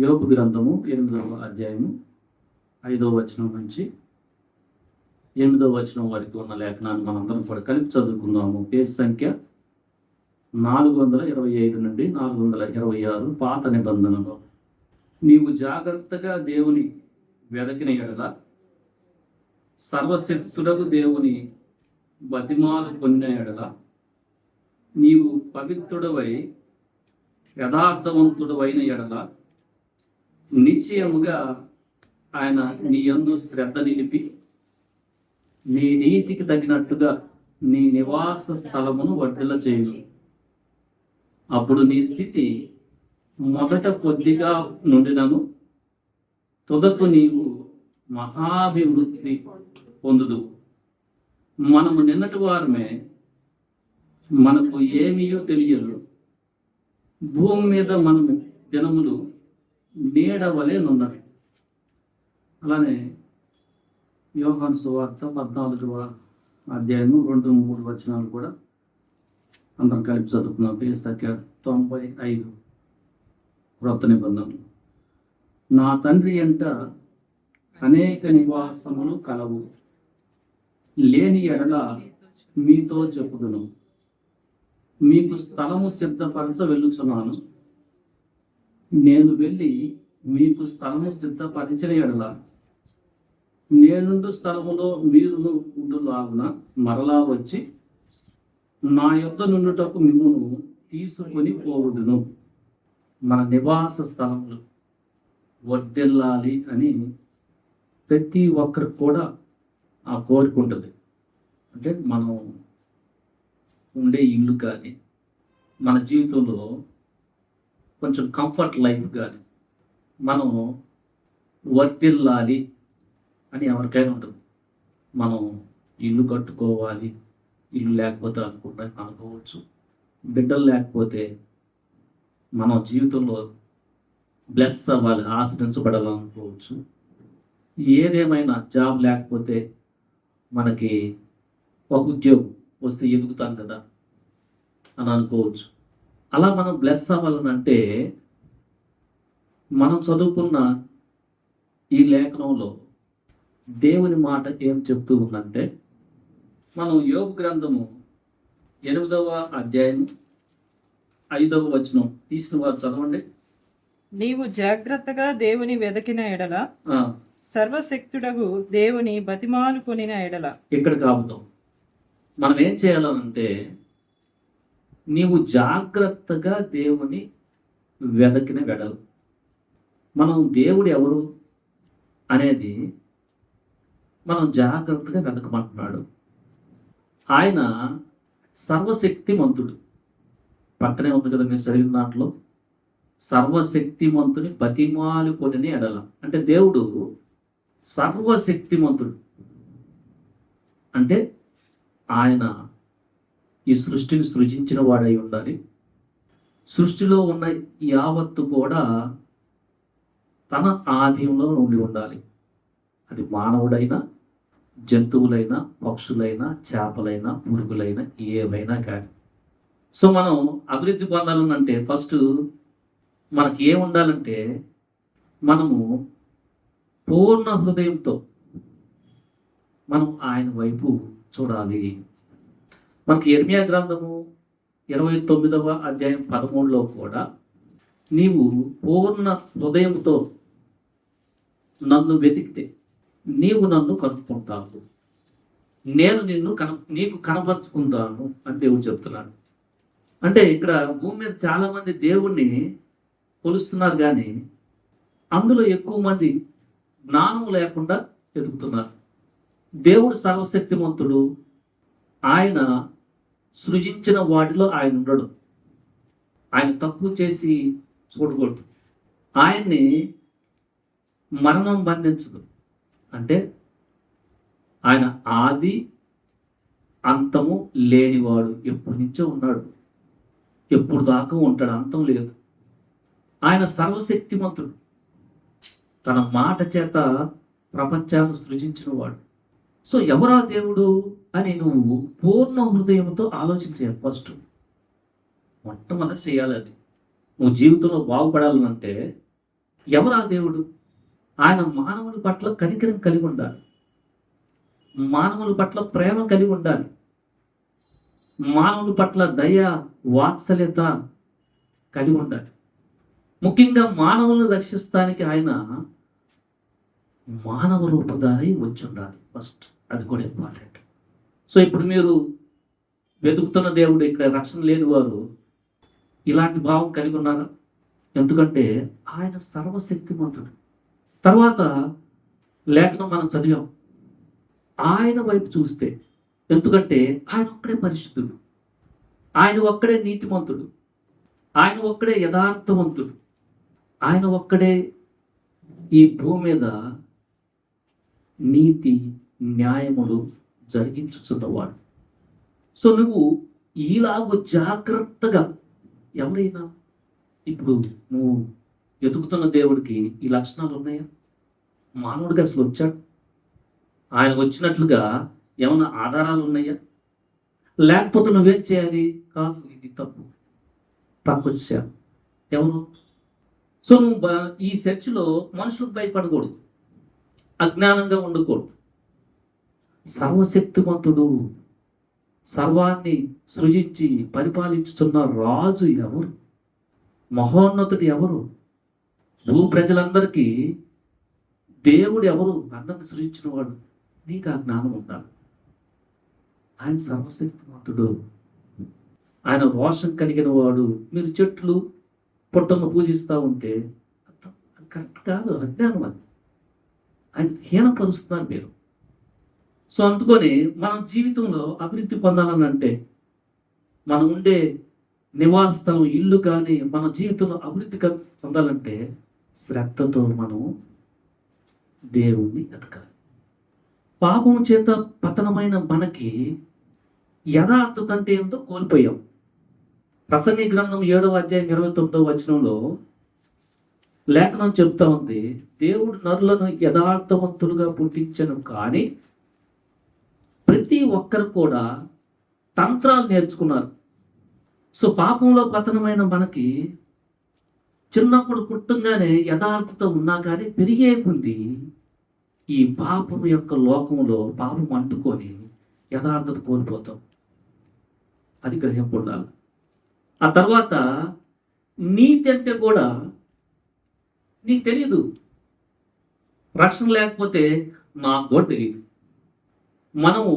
యోబు గ్రంథము 8వ అధ్యాయము 5వ వచనం నుంచి 8వ వచనం వరకు ఉన్న లేఖనాన్ని మనందరం కూడా కలిపి చదువుకుందాము. పేజ్ సంఖ్య 425 నుండి 426 పాత నిబంధనలో. నీవు జాగ్రత్తగా దేవుని వెదకిన ఎడల సర్వశక్తుడకు దేవుని బతిమాలు కొన్న ఎడల నీవు పవిత్రుడవై యథార్థవంతుడవైన ఎడల నిశ్చయముగా ఆయన నీ యందు శ్రద్ధ నిలిపి నీ నీతికి తగినట్టుగా నీ నివాస స్థలమును వర్ధిల్ల చేయును. అప్పుడు నీ స్థితి మొదట కొద్దిగా నుండినను తుదకు నీవు మహాభివృద్ధి పొందుదు. మనము నిన్నటి వారమే, మనకు ఏమీయో తెలియదు. భూమి మీద మనము దినములు నీడ వలె నున్నవి. అలానే యోహాను సువార్త 14వ అధ్యాయము 2-3 వచనాలు కూడా అందరం కలిపి చదువుకున్నాం. పేజ్ సంఖ్య 95 క్రొత్త నిబంధనలు. నా తండ్రి ఎంట అనేక నివాసములు కలవు, లేని ఎడల మీతో చెప్పుదును. మీకు స్థలము సిద్ధపరచ వెళ్ళుచున్నాను. నేను వెళ్ళి మీకు స్థలము సిద్ధపరిచిన ఎడల నేనుండు స్థలములో మీరును ఉండులాగున మరలా వచ్చి నా యొద్ద నుండుటకు మిమ్మును తీసుకొని పోవుదును. మన నివాస స్థలములు వర్ధిల్లాలి అని ప్రతి ఒక్కరికి కూడా ఆ కోరిక ఉంటుంది. అంటే మనం ఉండే ఇల్లు కానీ, మన జీవితంలో కొంచెం కంఫర్ట్ లైఫ్ కానీ మనం వర్ధిల్లాలి అని ఎవరికైనా ఉంటుంది. మనం ఇల్లు కట్టుకోవాలి, ఇల్లు లేకపోతే అనుకోవచ్చు. బిడ్డలు లేకపోతే మనం జీవితంలో బ్లెస్ అవ్వాలి, ఆశ్రయించబడాలనుకోవచ్చు. ఏదేమైనా జాబ్ లేకపోతే మనకి ఒక ఉద్యోగం వస్తే ఎదుగుతాం కదా అని అనుకోవచ్చు. అలా మనం బ్లెస్ అవ్వాలనంటే మనం చదువుకున్న ఈ లేఖనంలో దేవుని మాట ఏం చెప్తూ ఉందంటే, మనం యోబు గ్రంథము 8వ అధ్యాయం 5వ వచనం తీసిన వారు చదవండి. నీవు జాగ్రత్తగా దేవుని వెదకిన ఎడల సర్వశక్తుడగు దేవుని బతిమాలు కొనిన ఎడల. ఇక్కడ కాపుతాం. మనం ఏం చేయాలనంటే, నీవు జాగ్రత్తగా దేవుని వెదకిన వెడలు. మనం దేవుడు ఎవరు అనేది మనం జాగ్రత్తగా వెతకమంటున్నాడు. ఆయన సర్వశక్తిమంతుడు. పక్కనే ఉంది కదా మీరు చదివిన దాంట్లో, సర్వశక్తిమంతుని బతిమాలు కొనిన ఎడల. అంటే దేవుడు సర్వశక్తిమంతుడు. అంటే ఆయన ఈ సృష్టిని సృజించిన వాడై ఉండాలి. సృష్టిలో ఉన్న యావత్తు కూడా తన ఆధీనంలో ఉండి ఉండాలి. అది మానవుడైనా, జంతువులైనా, పక్షులైనా, చేపలైనా, పురుగులైనా, ఏవైనా కానీ. సో మనం అభివృద్ధి పొందాలనంటే ఫస్ట్ మనకి ఏముండాలంటే, మనము పూర్ణ హృదయంతో మనం ఆయన వైపు చూడాలి. మనకి యిర్మీయా గ్రంథము 29వ అధ్యాయం 13లో కూడా, నీవు పూర్ణ హృదయంతో నన్ను వెతికితే నీవు నన్ను కనుక్కుంటావు, నేను నిన్ను నీకు కనపరుచుకుంటాను అని దేవుడు చెప్తున్నాడు. అంటే ఇక్కడ భూమి మీద చాలా మంది దేవుణ్ణి కొలుస్తున్నారు, కానీ అందులో ఎక్కువ మంది జ్ఞానం లేకుండా ఎదుగుతున్నారు. దేవుడు సర్వశక్తిమంతుడు. ఆయన సృజించిన వాటిలో ఆయన ఉండడు. ఆయన తక్కువ చేసి చూడకూడదు. ఆయన్ని మరణం బంధించదు. అంటే ఆయన ఆది అంతము లేనివాడు. ఎప్పటి నుంచో ఉన్నాడు, ఎప్పుడు దాకా ఉంటాడు, అంతం లేదు. ఆయన సర్వశక్తిమంతుడు. తన మాట చేత ప్రపంచాన్ని సృజించిన వాడు. సో ఎవరా దేవుడు అని నువ్వు పూర్ణ హృదయంతో ఆలోచించాలి. ఫస్ట్ మొట్టమొదటి చేయాలి అది. నువ్వు జీవితంలో బాగుపడాలంటే ఎవరు ఆ దేవుడు? ఆయన మానవుల పట్ల కనికరం కలిగి ఉండాలి, మానవుల పట్ల ప్రేమ కలిగి ఉండాలి, మానవుల పట్ల దయ వాత్సల్యత కలిగి ఉండాలి. ముఖ్యంగా మానవులను రక్షిస్తానికి ఆయన మానవ రూపధారి వచ్చి ఉండాలి ఫస్ట్. అది కూడా ఇంపార్టెంట్. సో ఇప్పుడు మీరు వెతుకుతున్న దేవుడు, ఇక్కడ రక్షణ లేని వారు ఇలాంటి భావం కలిగి ఉన్నారా? ఎందుకంటే ఆయన సర్వశక్తిమంతుడు. తర్వాత లేఖనం మనం చదివాం, ఆయన వైపు చూస్తే, ఎందుకంటే ఆయన ఒక్కడే పరిశుద్ధుడు, ఆయన ఒక్కడే నీతిమంతుడు, ఆయన ఒక్కడే యథార్థవంతుడు, ఆయన ఒక్కడే ఈ భూమి మీద నీతి న్యాయములు జరిగించుచున్నవాడు. సో నువ్వు ఈలాగూ జాగ్రత్తగా, ఎవరైనా ఇప్పుడు నువ్వు వెతుకుతున్న దేవుడికి ఈ లక్షణాలు ఉన్నాయా? మానవుడికి అసలు వచ్చాడు? ఆయన వచ్చినట్లుగా ఏమైనా ఆధారాలు ఉన్నాయా? లేకపోతే నువ్వేం చేయాలి? కాదు, ఇది తప్పు, తప్పొచ్చావు. ఎవరు? సో నువ్వు ఈ చర్చిలో మనుషులకు భయపడకూడదు, అజ్ఞానంగా ఉండకూడదు. సర్వశక్తివంతుడు, సర్వాన్ని సృజించి పరిపాలించుతున్న రాజు ఎవరు? మహోన్నతుడు ఎవరు? భూ ప్రజలందరికీ దేవుడు ఎవరు? అందరిని సృజించిన వాడు. నీకు ఆ జ్ఞానం ఉండాలి. ఆయన సర్వశక్తివంతుడు, ఆయన రోషం కలిగిన వాడు. మీరు చెట్లు పుట్టను పూజిస్తూ ఉంటే కరెక్ట్ కాదు, అజ్ఞానం అది. ఆయన హీనపరుస్తున్నారు మీరు. సో అందుకని మనం జీవితంలో అభివృద్ధి పొందాలని అంటే, మనం ఉండే నివాస స్థలం, ఇల్లు కానీ మన జీవితంలో అభివృద్ధి పొందాలంటే శ్రద్ధతో మనం దేవుణ్ణి ఎతకాలి. పాపం చేత పతనమైన మనకి యథార్థత అంటే ఏంటో కోల్పోయాం. ప్రసంగి గ్రంథం 7వ అధ్యాయం 29వ వచనంలో లేఖనం చెప్తా ఉంది, దేవుడు నరులను యథార్థవంతులుగా పుట్టించను, కానీ ప్రతి ఒక్కరు కూడా తంత్రాలు నేర్చుకున్నారు. సో పాపంలో పతనమైన మనకి చిన్నప్పుడు పుట్టంగానే యథార్థత ఉన్నా కానీ పెరిగే కొద్ది ఈ పాపం యొక్క లోకంలో పాపం అంటుకొని యథార్థత కోల్పోతాం. అది గ్రహింపడాలి. ఆ తర్వాత నీతి అంటే కూడా నీకు తెలియదు. రక్షణ లేకపోతే నాకు కూడా తెలియదు. మనము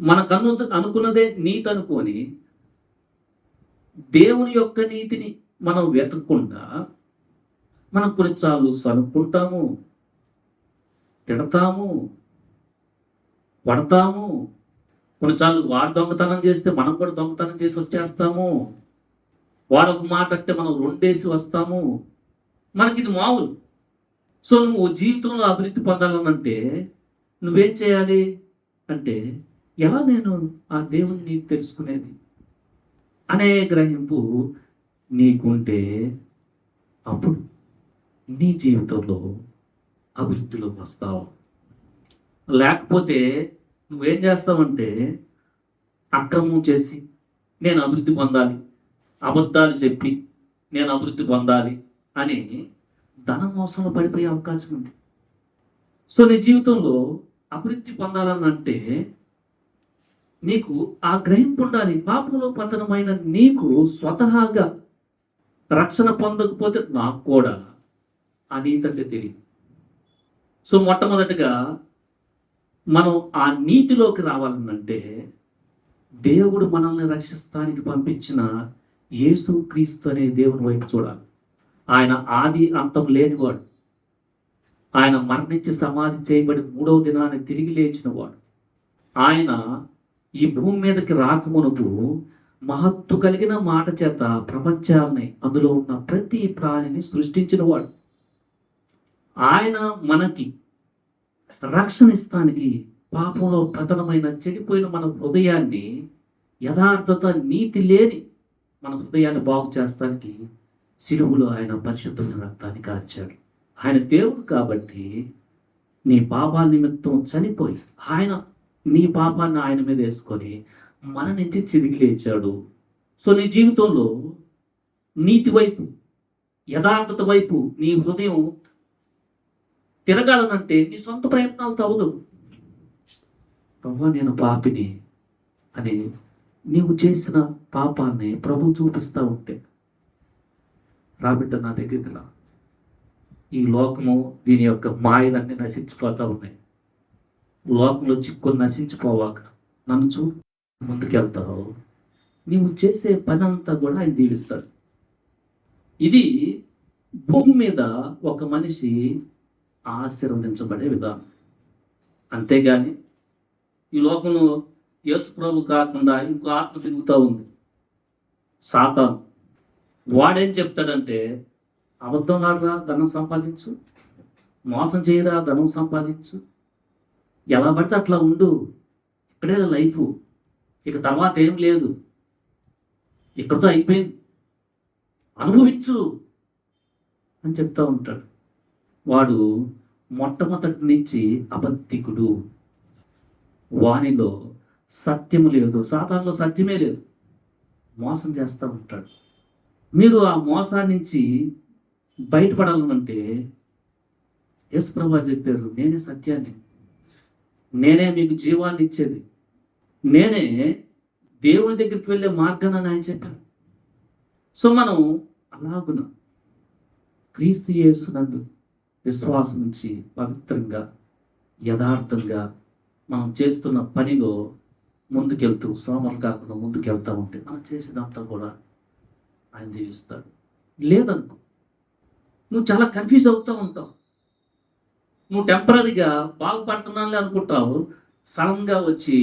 మనకన్ను అనుకున్నదే నీతి అనుకొని దేవుని యొక్క నీతిని మనం వెతకకుండా మనం కొన్నిసార్లు సనుక్కుంటాము, తిడతాము, పడతాము. కొన్నిసార్లు వాడు దొంగతనం చేస్తే మనం కూడా దొంగతనం చేసి వచ్చేస్తాము. వాడు ఒక మాట అంటే మనం రెండేసి వస్తాము. మనకి ఇది మామూలు. సో నువ్వు జీవితంలో అభివృద్ధి పొందాలనంటే నువ్వేం చేయాలి అంటే, ఎలా నేను ఆ దేవుణ్ణి తెలుసుకునేది అనే గ్రహింపు నీకుంటే అప్పుడు నీ జీవితంలో అభివృద్ధిలోకి వస్తావు. లేకపోతే నువ్వేం చేస్తావంటే అక్రమం చేసి నేను అభివృద్ధి పొందాలి, అబద్ధాలు చెప్పి నేను అభివృద్ధి పొందాలి అని ధన మోసంలో పడిపోయే అవకాశం ఉంది. సో నీ జీవితంలో అభివృద్ధి పొందాలనంటే నీకు ఆ గ్రహింపు ఉండాలి. పాపంలో పతనమైన నీకు స్వతహాగా రక్షణ పొందకపోతే నాకు కూడా ఆ నీతి అంటే తెలియదు. సో మొట్టమొదటిగా మనం ఆ నీతిలోకి రావాలనంటే దేవుడు మనల్ని రక్షిస్తానికి పంపించిన యేసు క్రీస్తు అనే దేవుని వైపు చూడాలి. ఆయన ఆది అంతం లేనివాడు. ఆయన మరణించి సమాధి చేయబడి 3వ దినాన్ని తిరిగి లేచినవాడు. ఆయన ఈ భూమి మీదకి రాకమునుపు మహత్తు కలిగిన మాట చేత ప్రపంచాన్ని, అందులో ఉన్న ప్రతి ప్రాణిని సృష్టించినవాడు. ఆయన మనకి రక్షణ ఇస్తానికి పాపంలో పతనమైన చెడిపోయిన మన హృదయాన్ని, యథార్థత నీతి లేని మన హృదయాన్ని బాగు చేస్తానికి శిలువలో ఆయన పరిశుద్ధమైన రక్తాన్ని కార్చాడు. ఆయన దేవుడు కాబట్టి నీ పాపాల నిమిత్తం చనిపోయి ఆయన నీ పాపాన్ని ఆయన మీద వేసుకొని మన నుంచి తిరిగి లేచాడు. సో నీ జీవితంలో నీతి వైపు యథార్థత వైపు నీ హృదయం తిరగాలనంటే నీ సొంత ప్రయత్నాలతో అవదు. ప్రభు నేను పాపిని అని నీవు చేసిన పాపాన్ని ప్రభు చూపిస్తూ ఉంటే, రాబిడ్డ నా దగ్గరికి రా, ఈ లోకము దీని యొక్క మాయలన్నీ నశించిపోతూ ఉన్నాయి. లోకంలో చిక్కుని నశించిపోవాక నన్ను చూడు, ముందుకెళ్తావు, నీవు చేసే పని అంతా కూడా ఆయన దీవిస్తాడు. ఇది భూమి మీద ఒక మనిషి ఆశీర్వదించబడే విధానం. అంతేగాని ఈ లోకంలో యేసు ప్రభు కాకుండా ఇంకో ఆత్మ తిరుగుతూ ఉంది, సాతాను. వాడేం చెప్తాడంటే, అబద్ధం ఆడరా ధనం సంపాదించు, మోసం చేయరా ధనం సంపాదించు, ఎలా పడితే అట్లా ఉండు, ఇక్కడే లైఫ్, ఇక తర్వాత ఏం లేదు, ఇక్కడితో అయిపోయింది, అనుభవించు అని చెప్తా ఉంటాడు. వాడు మొట్టమొదటి నుంచి అబద్ధికుడు, వానిలో సత్యము లేదు, సాతానులో సత్యమే లేదు, మోసం చేస్తూ ఉంటాడు. మీరు ఆ మోసాన్ని నుంచి బయటపడాలంటే యేసు ప్రభువు చెప్పారు, నేనే సత్యాన్ని, నేనే మీకు జీవాన్ని ఇచ్చేది, నేనే దేవుని దగ్గరికి వెళ్ళే మార్గాన్ని అని ఆయన చెప్పారు. సో మనం అలాగున క్రీస్తు యేసునందు విశ్వాసం నుంచి పవిత్రంగా యథార్థంగా మనం చేస్తున్న పనిలో ముందుకెళ్తూ సోమలు కాకుండా ముందుకెళ్తూ ఉంటే మనం చేసినంతా కూడా ఆయన దీవిస్తాడు. లేదనుకో, నువ్వు చాలా కన్ఫ్యూజ్ అవుతూ ఉంటావు, నువ్వు టెంపరీగా బాగుపడుతున్నానులే అనుకుంటావు, సడన్గా వచ్చి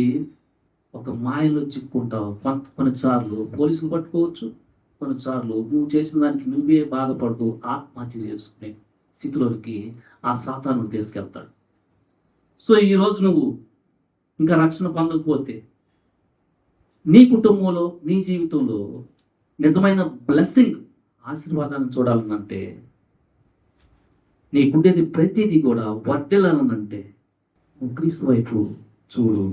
ఒక మాయలో చిక్కుంటావు. కొన్నిసార్లు పోలీసులు పట్టుకోవచ్చు, కొన్నిసార్లు నువ్వు చేసిన దానికి నువ్వే బాధపడుతూ ఆత్మహత్య చేసుకునే స్థితిలోకి ఆ సాతాను తీసుకెళ్తాడు. సో ఈరోజు నువ్వు ఇంకా రక్షణ పొందకపోతే, నీ కుటుంబంలో నీ జీవితంలో నిజమైన బ్లెస్సింగ్ ఆశీర్వాదాన్ని చూడాలనంటే, నీకుండేది ప్రతిదీ కూడా వర్ధిల్లాలనంటే నువ్వు క్రీస్తు వైపు చూడు.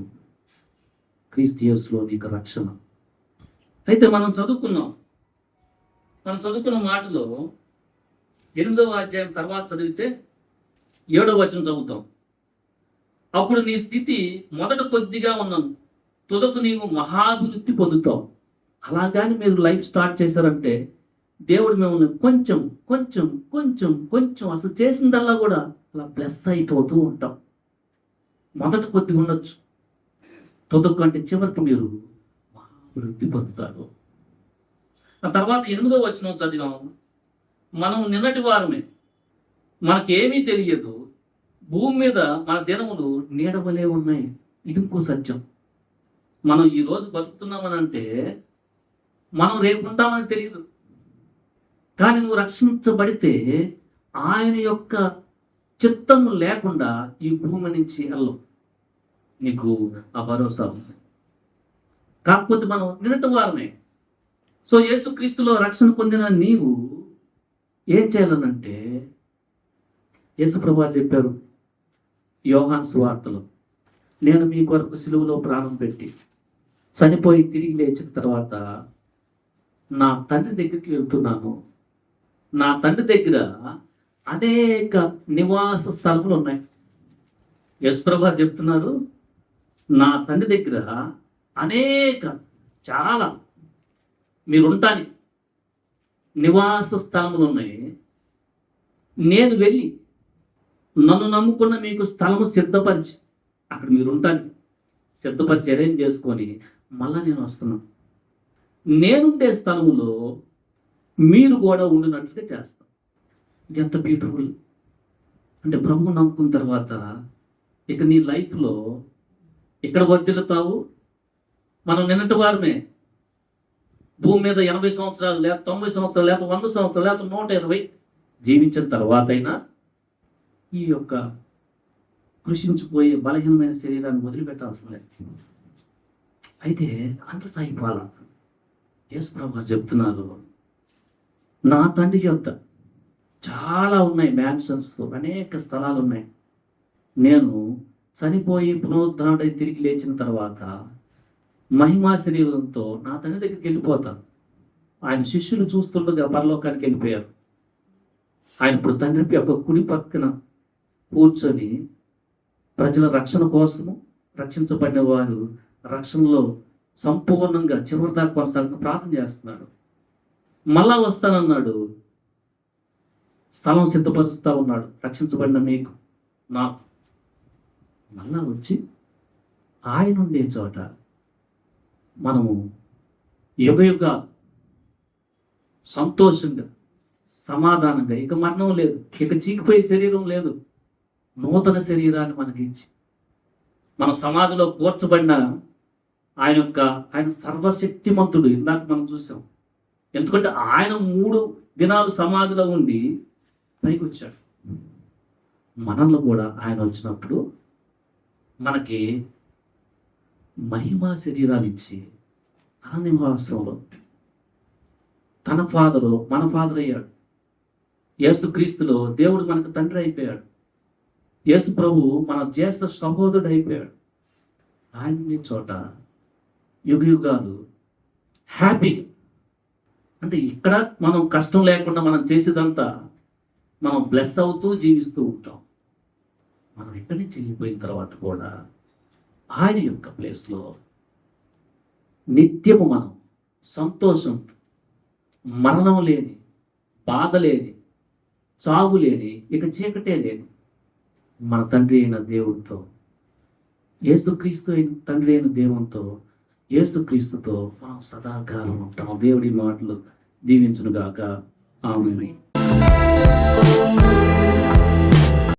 క్రీస్తు యేసులో నీకు రక్షణ. అయితే మనం చదువుకున్న మాటలో 8వ అధ్యాయం తర్వాత చదివితే 7వ వచనం చదువుతాం. అప్పుడు నీ స్థితి మొదట కొద్దిగా ఉన్నాను, తుదకు నీవు మహాభివృద్ధి పొందుతావు. అలాగాని మీరు లైఫ్ స్టార్ట్ చేశారంటే దేవుడు మిమ్మల్ని కొంచెం కొంచెం కొంచెం కొంచెం అసలు చేసిందల్లా కూడా అలా బ్లెస్ అయిపోతూ ఉంటాం. మొదట కొద్దిగా ఉండొచ్చు, తుదకు అంటే చివరికి మీరు మహాభివృద్ధి పొందుతారు. ఆ తర్వాత 8వ వచనం చదివాము. మనం నిన్నటి వారమే, మనకేమీ తెలియదు, భూమి మీద మన దినములు నీడవలే ఉన్నాయి. ఇది ఇంకో సత్యం. మనం ఈరోజు బతుకుతున్నామనంటే మనం రేపు ఉంటామని తెలియదు. కానీ నువ్వు రక్షించబడితే ఆయన యొక్క చిత్తము లేకుండా ఈ భూమి నుంచి వెళ్ళవు. నీకు ఆ భరోసా ఉంది. కాకపోతే మనం నిన్నటి వారమే. సో యేసుక్రీస్తులో రక్షణ పొందిన నీవు ఏం చేయాలనంటే, యేసుప్రభువు చెప్పారు యోహాను సువార్తలో, నేను మీ కొరకు సిలువలో ప్రాణం పెట్టి చనిపోయి తిరిగి లేచిన తర్వాత నా తండ్రి దగ్గరికి వెళ్తున్నాను. నా తండ్రి దగ్గర అనేక నివాస స్థలములు ఉన్నాయి. యేసుప్రభువు చెప్తున్నారు, నా తండ్రి దగ్గర అనేక చాలా మీరుంటానికి నివాస స్థలములు ఉన్నాయి. నేను వెళ్ళి నన్ను నమ్ముకున్న మీకు స్థలము సిద్ధపరిచి అక్కడ మీరుంటానికి సిద్ధపరిచి అరేంజ్ చేసుకొని మళ్ళా నేను వస్తున్నాను. నేనుండే స్థలములో మీరు కూడా ఉండినట్లుగా చేస్తాం. ఇది ఎంత బ్యూటిఫుల్ అంటే, ప్రభువు నమ్ముకున్న తర్వాత ఇక నీ లైఫ్లో ఇక్కడ వర్ధిల్లుతావు. మనం నిన్నటి వారమే భూమి మీద 80 సంవత్సరాలు లేక 90 సంవత్సరాలు లేక 100 సంవత్సరాలు లేక 120 జీవించిన తర్వాత అయినా ఈ యొక్క కృషించిపోయే బలహీనమైన శరీరాన్ని వదిలిపెట్టాల్సిన లేదు. అయితే అంతటా అయిపోవాల. యేసు ప్రభువు చెప్తున్నారు, నా తండ్రి యొద్ద చాలా ఉన్నాయి మ్యాన్షన్స్, అనేక స్థలాలు ఉన్నాయి. నేను చనిపోయి పునరుద్ధరణై తిరిగి లేచిన తర్వాత మహిమా శరీరంతో నా తండ్రి దగ్గరికి వెళ్ళిపోతాను. ఆయన శిష్యులు చూస్తుండగా పరలోకానికి వెళ్ళిపోయారు. ఆయన ఇప్పుడు తండ్రి యొక్క కుడి పక్కన కూర్చొని ప్రజల రక్షణ కోసము రక్షించబడిన వారు రక్షణలో సంపూర్ణంగా చివరి దాకా కొనసాగుతూ ప్రార్థన చేస్తున్నాడు. మళ్ళా వస్తానన్నాడు, స్థలం సిద్ధపరుస్తూ ఉన్నాడు రక్షించబడిన మీకు నాకు. మళ్ళా వచ్చి ఆయన ఉండే చోట మనము యుగ సంతోషంగా సమాధానంగా, ఇక మరణం లేదు, ఇక చీకిపోయే శరీరం లేదు, నూతన శరీరాన్ని మనకి ఇచ్చి మన సమాధిలో కూర్చబడిన ఆయన సర్వశక్తిమంతుడు. ఇందాక మనం చూసాం. ఎందుకంటే ఆయన 3 దినాలు సమాధిలో ఉండి పైకి వచ్చాడు. మనల్ని కూడా ఆయన వచ్చినప్పుడు మనకి మహిమా శరీరాలు ఇచ్చి తన నివాసంలో మన ఫాదర్ అయ్యాడు. యేసుక్రీస్తులో దేవుడు మనకు తండ్రి అయిపోయాడు. యేసు ప్రభు మన జ్యేష్ఠ సహోదరుడు అయిపోయాడు. ఆయన చోట యుగాలు హ్యాపీ. అంటే ఇక్కడ మనం కష్టం లేకుండా మనం చేసేదంతా మనం బ్లెస్ అవుతూ జీవిస్తూ ఉంటాం. మనం ఇక్కడి నుంచి వెళ్ళిపోయిన తర్వాత కూడా ఆయన యొక్క ప్లేస్లో నిత్యము మనం సంతోషం, మరణం లేని, బాధ లేని, చావు లేని, ఇక చీకటే లేని మన తండ్రి అయిన దేవుడితో, యేసుక్రీస్తు అయిన తండ్రి అయిన దేవునితో, యేసుక్రీస్తుతో మనం సదాకాలం ఉంటాం. దేవుడి మాటలు దీవించునుగాక. ఆమేన్.